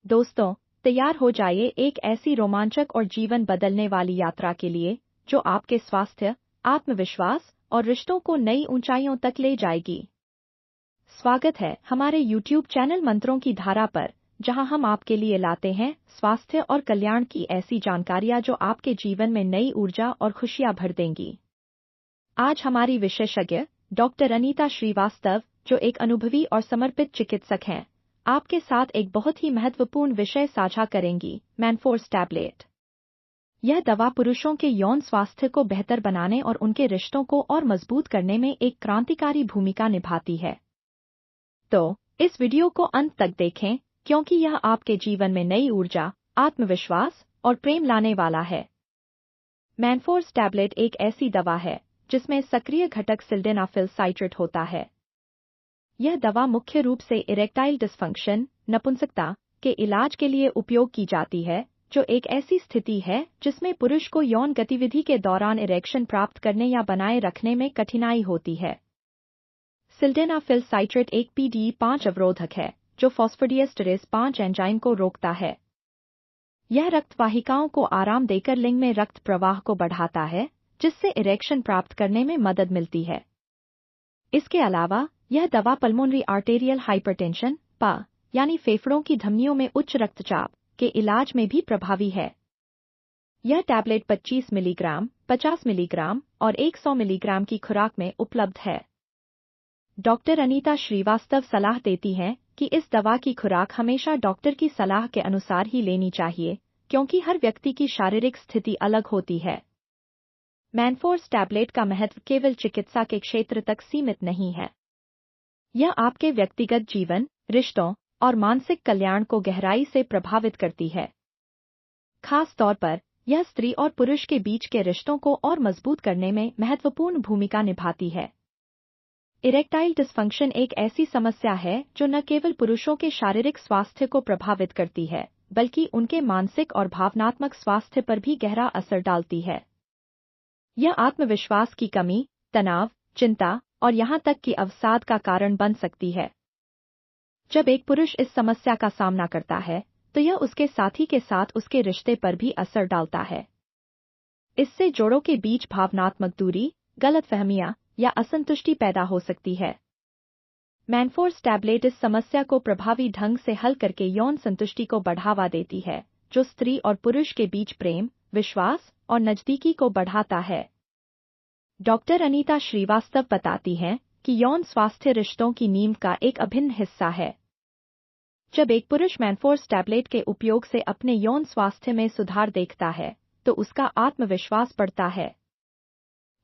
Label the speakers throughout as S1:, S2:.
S1: दोस्तों, तैयार हो जाइए एक ऐसी रोमांचक और जीवन बदलने वाली यात्रा के लिए जो आपके स्वास्थ्य, आत्मविश्वास और रिश्तों को नई ऊंचाइयों तक ले जाएगी। स्वागत है हमारे YouTube चैनल मंत्रों की धारा पर, जहां हम आपके लिए लाते हैं स्वास्थ्य और कल्याण की ऐसी जानकारियां जो आपके जीवन में नई ऊर्जा और खुशियां भर देंगी। आज हमारी विशेषज्ञ डॉक्टर अनीता श्रीवास्तव, जो एक अनुभवी और समर्पित चिकित्सक हैं, आपके साथ एक बहुत ही महत्वपूर्ण विषय साझा करेंगी, मैनफोर्स टैबलेट। यह दवा पुरुषों के यौन स्वास्थ्य को बेहतर बनाने और उनके रिश्तों को और मजबूत करने में एक क्रांतिकारी भूमिका निभाती है। तो इस वीडियो को अंत तक देखें, क्योंकि यह आपके जीवन में नई ऊर्जा, आत्मविश्वास और प्रेम लाने वाला है। मैनफोर्स टैबलेट एक ऐसी दवा है जिसमें सक्रिय घटक सिल्डेनाफिल साइट्रेट होता है। यह दवा मुख्य रूप से इरेक्टाइल डिस्फंक्शन, नपुंसकता, के इलाज के लिए उपयोग की जाती है, जो एक ऐसी स्थिति है जिसमें पुरुष को यौन गतिविधि के दौरान इरेक्शन प्राप्त करने या बनाए रखने में कठिनाई होती है। सिल्डेनाफिल साइट्रेट एक PDE5 अवरोधक है जो फॉस्फोडीएस्टरेज 5 एंजाइम को रोकता है। यह रक्त वाहिकाओं को आराम देकर लिंग में रक्त प्रवाह को बढ़ाता है, जिससे इरेक्शन प्राप्त करने में मदद मिलती है। इसके अलावा यह दवा पल्मोनरी आर्टेरियल हाइपरटेंशन (PA) यानी फेफड़ों की धमनियों में उच्च रक्तचाप के इलाज में भी प्रभावी है। यह टैबलेट 25 मिलीग्राम, 50 मिलीग्राम और 100 मिलीग्राम की खुराक में उपलब्ध है। डॉक्टर अनीता श्रीवास्तव सलाह देती हैं कि इस दवा की खुराक हमेशा डॉक्टर की सलाह के अनुसार ही लेनी चाहिए, क्योंकि हर व्यक्ति की शारीरिक स्थिति अलग होती है। मैनफोर्स टैबलेट का महत्व केवल चिकित्सा के क्षेत्र तक सीमित नहीं है। यह आपके व्यक्तिगत जीवन, रिश्तों और मानसिक कल्याण को गहराई से प्रभावित करती है। खास तौर पर यह स्त्री और पुरुष के बीच के रिश्तों को और मजबूत करने में महत्वपूर्ण भूमिका निभाती है। इरेक्टाइल डिस्फंक्शन एक ऐसी समस्या है जो न केवल पुरुषों के शारीरिक स्वास्थ्य को प्रभावित करती है, बल्कि उनके मानसिक और भावनात्मक स्वास्थ्य पर भी गहरा असर डालती है। यह आत्मविश्वास की कमी, तनाव, चिंता और यहां तक कि अवसाद का कारण बन सकती है। जब एक पुरुष इस समस्या का सामना करता है, तो यह उसके साथी के साथ उसके रिश्ते पर भी असर डालता है। इससे जोड़ों के बीच भावनात्मक दूरी, गलतफहमियां या असंतुष्टि पैदा हो सकती है। मैनफोर्स टैबलेट इस समस्या को प्रभावी ढंग से हल करके यौन संतुष्टि को बढ़ावा देती है, जो स्त्री और पुरुष के बीच प्रेम, विश्वास और नजदीकी को बढ़ाता है। डॉक्टर अनीता श्रीवास्तव बताती हैं कि यौन स्वास्थ्य रिश्तों की नींव का एक अभिन्न हिस्सा है। जब एक पुरुष मैनफोर्स टैबलेट के उपयोग से अपने यौन स्वास्थ्य में सुधार देखता है, तो उसका आत्मविश्वास बढ़ता है।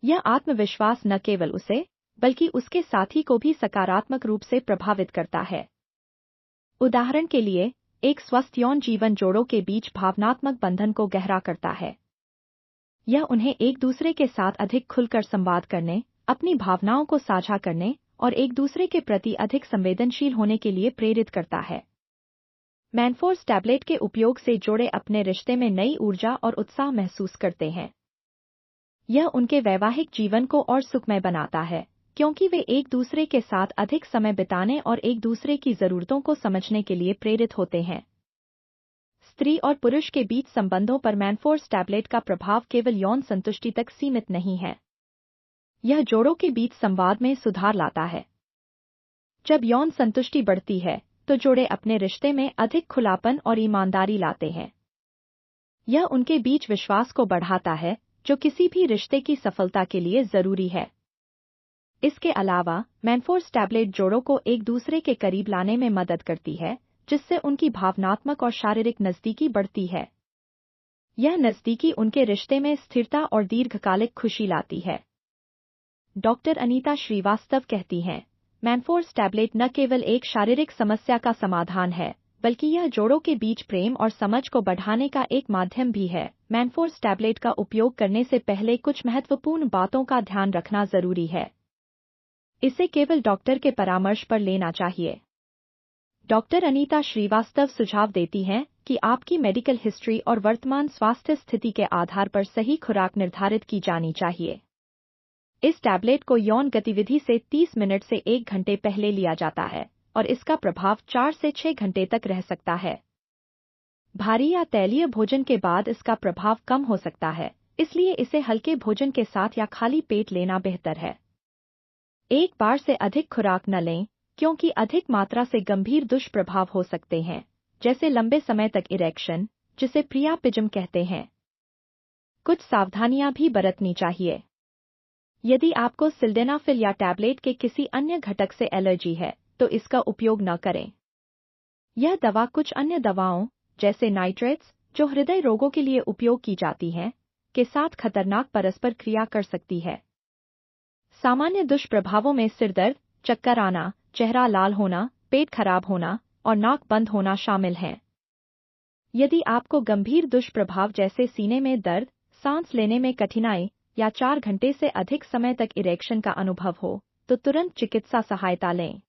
S1: यह आत्मविश्वास न केवल उसे, बल्कि उसके साथी को भी सकारात्मक रूप से प्रभावित करता है। उदाहरण के लिए, एक स्वस्थ यौन जीवन जोड़ों के बीच भावनात्मक बंधन को गहरा करता है। यह उन्हें एक दूसरे के साथ अधिक खुलकर संवाद करने, अपनी भावनाओं को साझा करने और एक दूसरे के प्रति अधिक संवेदनशील होने के लिए प्रेरित करता है। मैनफोर्स टैबलेट के उपयोग से जोड़े अपने रिश्ते में नई ऊर्जा और उत्साह महसूस करते हैं। यह उनके वैवाहिक जीवन को और सुखमय बनाता है, क्योंकि वे एक दूसरे के साथ अधिक समय बिताने और एक दूसरे की जरूरतों को समझने के लिए प्रेरित होते हैं। स्त्री और पुरुष के बीच संबंधों पर मैनफोर्स टैबलेट का प्रभाव केवल यौन संतुष्टि तक सीमित नहीं है। यह जोड़ों के बीच संवाद में सुधार लाता है। जब यौन संतुष्टि बढ़ती है, तो जोड़े अपने रिश्ते में अधिक खुलापन और ईमानदारी लाते हैं। यह उनके बीच विश्वास को बढ़ाता है, जो किसी भी रिश्ते की सफलता के लिए जरूरी है। इसके अलावा मैनफोर्स टैबलेट जोड़ों को एक दूसरे के करीब लाने में मदद करती है, जिससे उनकी भावनात्मक और शारीरिक नजदीकी बढ़ती है। यह नजदीकी उनके रिश्ते में स्थिरता और दीर्घकालिक खुशी लाती है। डॉक्टर अनीता श्रीवास्तव कहती हैं, मैनफोर्स टैबलेट न केवल एक शारीरिक समस्या का समाधान है, बल्कि यह जोड़ों के बीच प्रेम और समझ को बढ़ाने का एक माध्यम भी है। मैनफोर्स टैबलेट का उपयोग करने से पहले कुछ महत्वपूर्ण बातों का ध्यान रखना जरूरी है। इसे केवल डॉक्टर के परामर्श पर लेना चाहिए। डॉक्टर अनीता श्रीवास्तव सुझाव देती हैं कि आपकी मेडिकल हिस्ट्री और वर्तमान स्वास्थ्य स्थिति के आधार पर सही खुराक निर्धारित की जानी चाहिए। इस टैबलेट को यौन गतिविधि से 30 मिनट से 1 घंटे पहले लिया जाता है और इसका प्रभाव 4 से 6 घंटे तक रह सकता है। भारी या तैलीय भोजन के बाद इसका प्रभाव कम हो सकता है, इसलिए इसे हल्के भोजन के साथ या खाली पेट लेना बेहतर है। एक बार से अधिक खुराक न लें, क्योंकि अधिक मात्रा से गंभीर दुष्प्रभाव हो सकते हैं, जैसे लंबे समय तक इरेक्शन, जिसे प्रियापिज्म कहते हैं। कुछ सावधानियां भी बरतनी चाहिए। यदि आपको सिल्डेनाफिल या टैबलेट के किसी अन्य घटक से एलर्जी है, तो इसका उपयोग न करें। यह दवा कुछ अन्य दवाओं, जैसे नाइट्रेट्स, जो हृदय रोगों के लिए उपयोग की जाती हैं, के साथ खतरनाक परस्पर क्रिया कर सकती है। सामान्य दुष्प्रभावों में सिरदर्द, चक्कर आना, चेहरा लाल होना, पेट खराब होना और नाक बंद होना शामिल हैं। यदि आपको गंभीर दुष्प्रभाव जैसे सीने में दर्द, सांस लेने में कठिनाई या 4 घंटे से अधिक समय तक इरेक्शन का अनुभव हो, तो तुरंत चिकित्सा सहायता लें।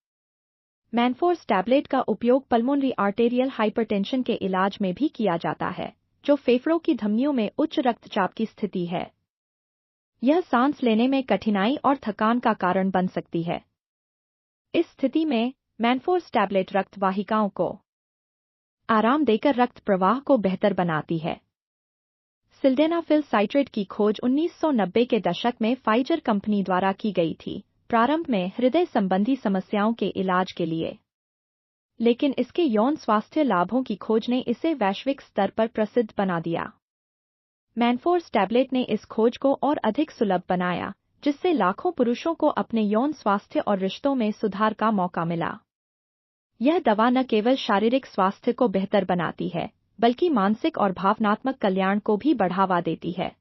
S1: मैनफोर्स टैबलेट का उपयोग पल्मोनरी आर्टेरियल हाइपरटेंशन के इलाज में भी किया जाता है, जो फेफड़ों की धमनियों में उच्च रक्तचाप की स्थिति है। यह सांस लेने में कठिनाई और थकान का कारण बन सकती है। इस स्थिति में मैनफोर्स टैबलेट रक्त वाहिकाओं को आराम देकर रक्त प्रवाह को बेहतर बनाती है। सिल्डेनाफिल साइट्रेट की खोज 1990 के दशक में फाइजर कंपनी द्वारा की गई थी, प्रारंभ में हृदय संबंधी समस्याओं के इलाज के लिए। लेकिन इसके यौन स्वास्थ्य लाभों की खोज ने इसे वैश्विक स्तर पर प्रसिद्ध बना दिया। मैनफोर्स टैबलेट ने इस खोज को और अधिक सुलभ बनाया, जिससे लाखों पुरुषों को अपने यौन स्वास्थ्य और रिश्तों में सुधार का मौका मिला। यह दवा न केवल शारीरिक स्वास्थ्य को बेहतर बनाती है, बल्कि मानसिक और भावनात्मक कल्याण को भी बढ़ावा देती है।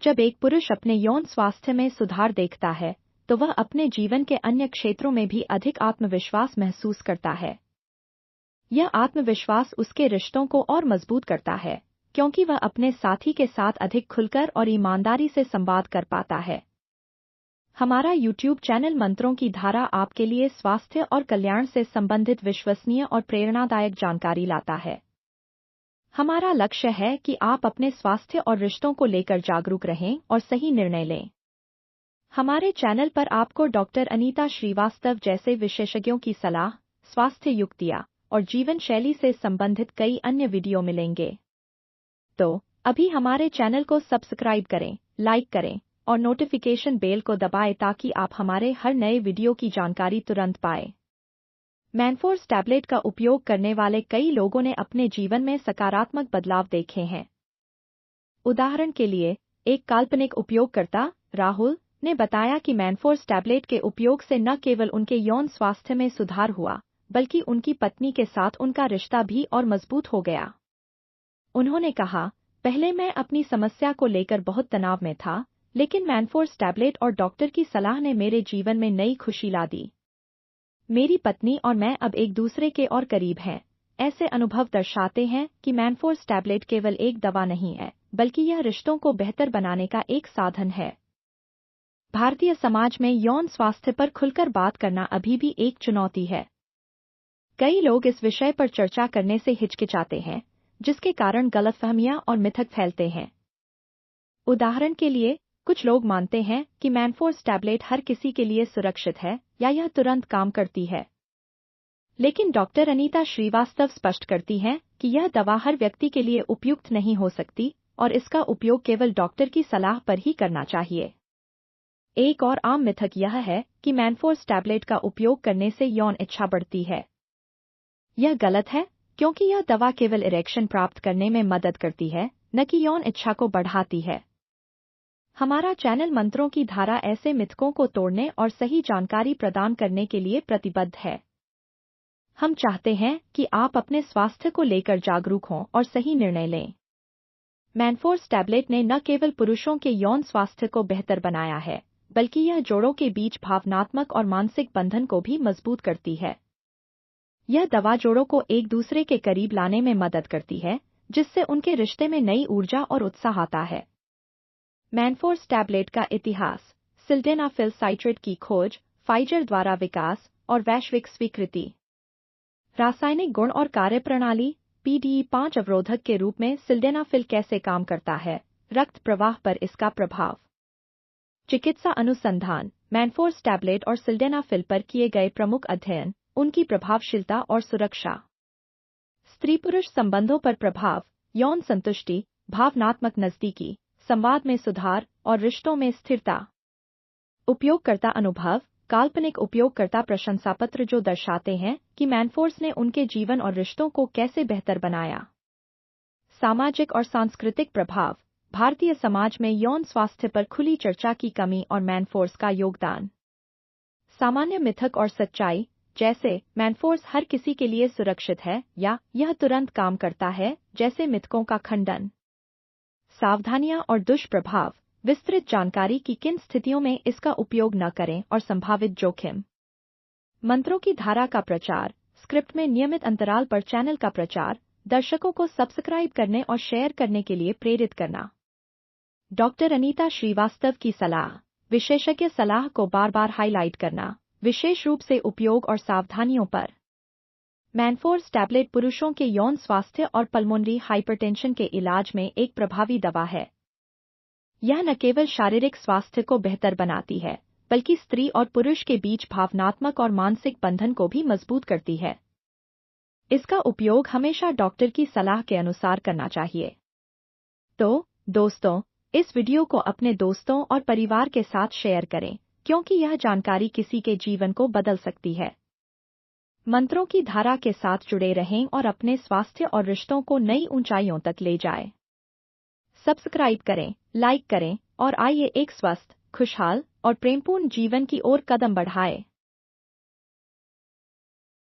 S1: जब एक पुरुष अपने यौन स्वास्थ्य में सुधार देखता है, तो वह अपने जीवन के अन्य क्षेत्रों में भी अधिक आत्मविश्वास महसूस करता है। यह आत्मविश्वास उसके रिश्तों को और मजबूत करता है, क्योंकि वह अपने साथी के साथ अधिक खुलकर और ईमानदारी से संवाद कर पाता है। हमारा YouTube चैनल मंत्रों की धारा आपके लिए स्वास्थ्य और कल्याण से संबंधित विश्वसनीय और प्रेरणादायक जानकारी लाता है। हमारा लक्ष्य है कि आप अपने स्वास्थ्य और रिश्तों को लेकर जागरूक रहें और सही निर्णय लें। हमारे चैनल पर आपको डॉक्टर अनीता श्रीवास्तव जैसे विशेषज्ञों की सलाह, स्वास्थ्य युक्तियाँ और जीवन शैली से संबंधित कई अन्य वीडियो मिलेंगे। तो अभी हमारे चैनल को सब्सक्राइब करें, लाइक करें और नोटिफिकेशन बेल को दबाएं ताकि आप हमारे हर नए वीडियो की जानकारी तुरंत पाएं। मैनफोर्स टैबलेट का उपयोग करने वाले कई लोगों ने अपने जीवन में सकारात्मक बदलाव देखे हैं। उदाहरण के लिए, एक काल्पनिक उपयोगकर्ता, राहुल, ने बताया कि मैनफोर्स टैबलेट के उपयोग से न केवल उनके यौन स्वास्थ्य में सुधार हुआ, बल्कि उनकी पत्नी के साथ उनका रिश्ता भी और मजबूत हो गया। उन्होंने कहा, पहले मैं अपनी समस्या को लेकर बहुत तनाव में था, लेकिन मैनफोर्स टैबलेट और डॉक्टर की सलाह ने मेरे जीवन में नई खुशी ला दी। मेरी पत्नी और मैं अब एक दूसरे के और करीब हैं। ऐसे अनुभव दर्शाते हैं कि मैनफोर्स टैबलेट केवल एक दवा नहीं है, बल्कि यह रिश्तों को बेहतर बनाने का एक साधन है। भारतीय समाज में यौन स्वास्थ्य पर खुलकर बात करना अभी भी एक चुनौती है। कई लोग इस विषय पर चर्चा करने से हिचकिचाते हैं, जिसके कारण गलतफहमियां और मिथक फैलते हैं। उदाहरण के लिए, कुछ लोग मानते हैं कि मैनफोर्स टैबलेट हर किसी के लिए सुरक्षित है या यह तुरंत काम करती है। लेकिन डॉक्टर अनीता श्रीवास्तव स्पष्ट करती हैं कि यह दवा हर व्यक्ति के लिए उपयुक्त नहीं हो सकती और इसका उपयोग केवल डॉक्टर की सलाह पर ही करना चाहिए। एक और आम मिथक यह है कि मैनफोर्स टैबलेट का उपयोग करने से यौन इच्छा बढ़ती है। यह गलत है, क्योंकि यह दवा केवल इरेक्शन प्राप्त करने में मदद करती है, न कि यौन इच्छा को बढ़ाती है। हमारा चैनल मंत्रों की धारा ऐसे मिथकों को तोड़ने और सही जानकारी प्रदान करने के लिए प्रतिबद्ध है। हम चाहते हैं कि आप अपने स्वास्थ्य को लेकर जागरूक हों और सही निर्णय लें। मैनफोर्स टैबलेट ने न केवल पुरुषों के यौन स्वास्थ्य को बेहतर बनाया है, बल्कि यह जोड़ों के बीच भावनात्मक और मानसिक बंधन को भी मजबूत करती है। यह दवा जोड़ों को एक दूसरे के करीब लाने में मदद करती है, जिससे उनके रिश्ते में नई ऊर्जा और उत्साह आता है। मैनफोर्स टैबलेट का इतिहास, सिल्डेनाफिल साइट्रेट की खोज, फाइजर द्वारा विकास और वैश्विक स्वीकृति। रासायनिक गुण और कार्यप्रणाली, PDE5 अवरोधक के रूप में सिल्डेनाफिल कैसे काम करता है, रक्त प्रवाह पर इसका प्रभाव। चिकित्सा अनुसंधान, मैनफोर्स टैबलेट और सिल्डेनाफिल पर किए गए प्रमुख अध्ययन, उनकी प्रभावशीलता और सुरक्षा। स्त्री पुरुष संबंधों पर प्रभाव, यौन संतुष्टि, भावनात्मक नजदीकी, संवाद में सुधार और रिश्तों में स्थिरता। उपयोगकर्ता अनुभव, काल्पनिक उपयोगकर्ता प्रशंसापत्र जो दर्शाते हैं कि मैनफोर्स ने उनके जीवन और रिश्तों को कैसे बेहतर बनाया। सामाजिक और सांस्कृतिक प्रभाव, भारतीय समाज में यौन स्वास्थ्य पर खुली चर्चा की कमी और मैनफोर्स का योगदान। सामान्य मिथक और सच्चाई, जैसे मैनफोर्स हर किसी के लिए सुरक्षित है या यह तुरंत काम करता है, जैसे मिथकों का खंडन। सावधानियां और दुष्प्रभाव, विस्तृत जानकारी की किन स्थितियों में इसका उपयोग न करें और संभावित जोखिम। मंत्रों की धारा का प्रचार, स्क्रिप्ट में नियमित अंतराल पर चैनल का प्रचार, दर्शकों को सब्सक्राइब करने और शेयर करने के लिए प्रेरित करना। डॉक्टर अनीता श्रीवास्तव की सलाह, विशेषज्ञ सलाह को बार बार हाईलाइट करना, विशेष रूप से उपयोग और सावधानियों पर। मैनफोर्स टैबलेट पुरुषों के यौन स्वास्थ्य और पल्मोनरी हाइपरटेंशन के इलाज में एक प्रभावी दवा है। यह न केवल शारीरिक स्वास्थ्य को बेहतर बनाती है, बल्कि स्त्री और पुरुष के बीच भावनात्मक और मानसिक बंधन को भी मजबूत करती है। इसका उपयोग हमेशा डॉक्टर की सलाह के अनुसार करना चाहिए। तो, दोस्तों, इस वीडियो को अपने दोस्तों और परिवार के साथ शेयर करें, क्योंकि यह जानकारी किसी के जीवन को बदल सकती है। मंत्रों की धारा के साथ जुड़े रहें और अपने स्वास्थ्य और रिश्तों को नई ऊंचाइयों तक ले जाएं। सब्सक्राइब करें, लाइक करें और आइए एक स्वस्थ, खुशहाल और प्रेमपूर्ण जीवन की ओर कदम बढ़ाएं।